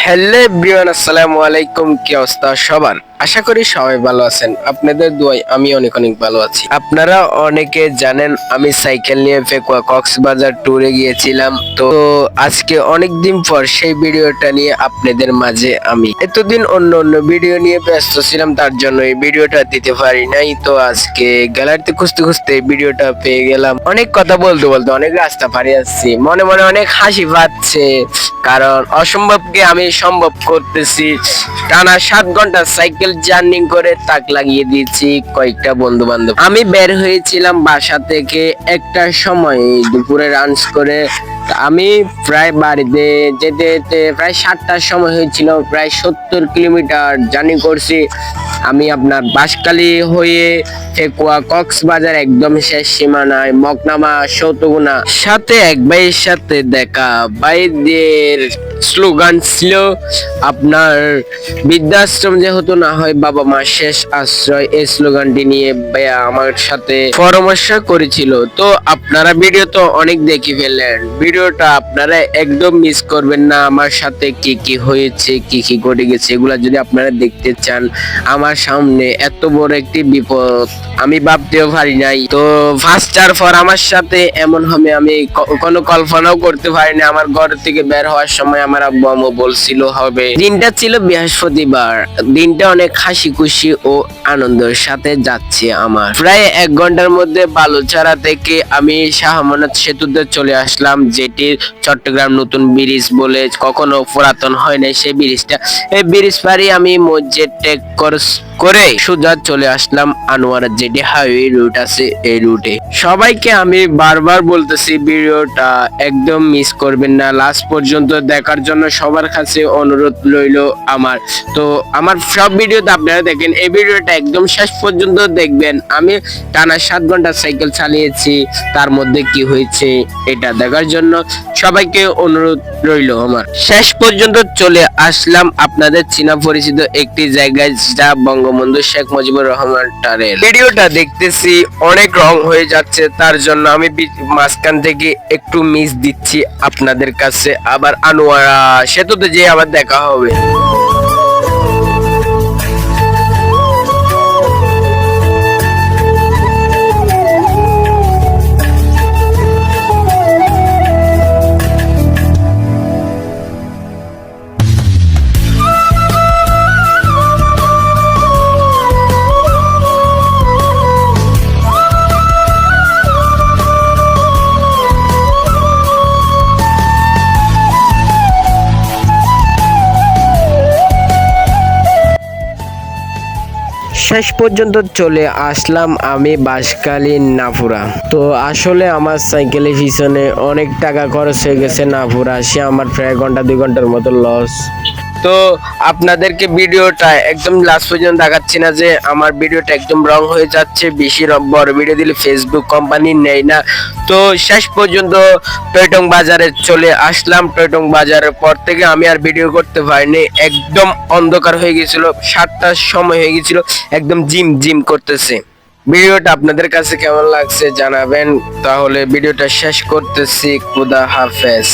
Hello everyone, আসসালামু আলাইকুম। কি অবস্থা সবার? আশা করি সবাই ভালো আছেন। আপনাদের দোয়ায় আমি অনেক অনেক ভালো আছি। আপনারা অনেকে জানেন আমি সাইকেল নিয়ে ফেকুয়া কক্সবাজার ট্যুরে গিয়েছিলাম। তো আজকে অনেক দিন পর সেই ভিডিওটা নিয়ে আপনাদের মাঝে আমি এতদিন অন্য অন্য ভিডিও নিয়ে ব্যস্ত ছিলাম, তার জন্য এই ভিডিওটা দিতে পারি নাই। তো আজকে গ্যালারিতে খুঁজতে খুঁজতে এই ভিডিওটা পেয়ে গেলাম। অনেক কথা বলতে বলতে অনেক রাস্তা পাড়ি আসছি, মনে মনে অনেক হাসি পাচ্ছে, কারণ অসম্ভবকে আমি সম্ভব করতেছি। টানা 7 ঘন্টা সাইকেল জার্নি করে তাক লাগিয়ে দিয়েছি কয়েকটা বন্ধু বান্ধব। আমি বের হয়েছিলাম বাসা থেকে একটার সময়, দুপুরে লাঞ্চ করে। আমি প্রায় বাড়িতে যেতে যেতে প্রায় 7টার সময় হয়েছিল। প্রায় 70 কিলোমিটার জার্নি করছি আমি। আপনার বাঁশখালী হয়ে ফেকুয়া কক্সবাজার একদম শেষ সীমানায় মকনামা সৌতগুনা সাথে এক ভাইয়ের সাথে দেখা। ভাইদের স্লোগান ছিল আপনার বৃদ্ধাশ্রম যেহেতু না হয় বাবা মা শেষ আশ্রয়। এই স্লোগানটি নিয়ে ভাইয়া আমার সাথে পরামর্শ করেছিল। তো আপনারা ভিডিও তো অনেক দেখে ফেললেন, ভিডিওটা আপনারা একদম মিস করবেন না। আমার সাথে কি কি হয়েছে, কি কি ঘটে গেছে, এগুলা যদি আপনারা দেখতে চান, আমার সামনে এত বড় একটি বিপদ আমি ভাবতেও পারি নাই। তো ফার্স্টার পর আমার সাথে এমন হবে আমি কোনো কল্পনাও করতে পারি না। আমার ঘর থেকে বের হওয়ার সময় আমার আব্বু আম্মু বলছিল হবে। দিনটা ছিল বৃহস্পতিবার, দিনটা অনেক হাসি খুশি ও আনন্দের সাথে যাচ্ছে আমার। প্রায় 1 ঘন্টার মধ্যে বালুচারা থেকে আমি শাহ আমানত সেতুতে চলে আসলাম, যেটি চট্টগ্রাম নতুন ব্রিজ বলে কখনো পুরাতন হয় না সেই ব্রিজটা। এই ব্রিজ পারি আমি মসজিদ টেক করে সোজা চলে আসলাম আনোয়ারা, যেটি হাইওয়ে রুট আছে এই রুটে। সবাইকে আমি বারবার বলতেছি ভিডিওটা একদম মিস করবেন না, লাস্ট পর্যন্ত দেখার জন্য সবার কাছে অনুরোধ রইল আমার। তো আমার সব ভিডিওতে আপনারা দেখেন, এই ভিডিওটা একদম শেষ পর্যন্ত দেখবেন। আমি টানা 7 ঘন্টা সাইকেল চালিয়েছি, তার মধ্যে কি হয়েছে এটা দেখার জন্য সবাইকে অনুরোধ রইল আমার। শেষ পর্যন্ত চলে আসলাম আপনাদের চেনা পরিচিত একটি জায়গায়, যা বঙ্গবন্ধু শেখ মুজিবুর রহমান টানেল। ভিডিওটা দেখতেছি অনেক রং হয়ে যাচ্ছে, তার জন্য আমি মাঝখান থেকে একটু মিস দিচ্ছি আপনাদের কাছে। আবার আনোয়ারা সেতুতে যে আবার দেখা হবে। শেষ পর্যন্ত চলে আসলাম আমি বাঁশখালী নাফুরা। তো আসলে আমার সাইকেলের পিছনে অনেক টাকা খরচ হয়ে গেছে নাফুরা আসে, আমার প্রায় 1-2 ঘন্টার মতো লস। তো আপনাদেরকে ভিডিওটা একদম লাস্ট পর্যন্ত দেখাচ্ছি না, যে আমার ভিডিওটা একদম রং হয়ে যাচ্ছে। বেশি বড় ভিডিও দিলে ফেসবুক কোম্পানি নেয় না। তো শেষ পর্যন্ত টয়টং বাজারে চলে আসলাম। টয়টং বাজারের পর থেকে আমি আর ভিডিও করতে পারিনি, একদম অন্ধকার হয়ে গেছিল, 7টার সময় হয়ে গেছিল, একদম জিম জিম করতেছে। ভিডিওটা আপনাদের কাছে কেমন লাগছে জানাবেন। তাহলে ভিডিওটা শেষ করতেছি, খুদা হাফেজ।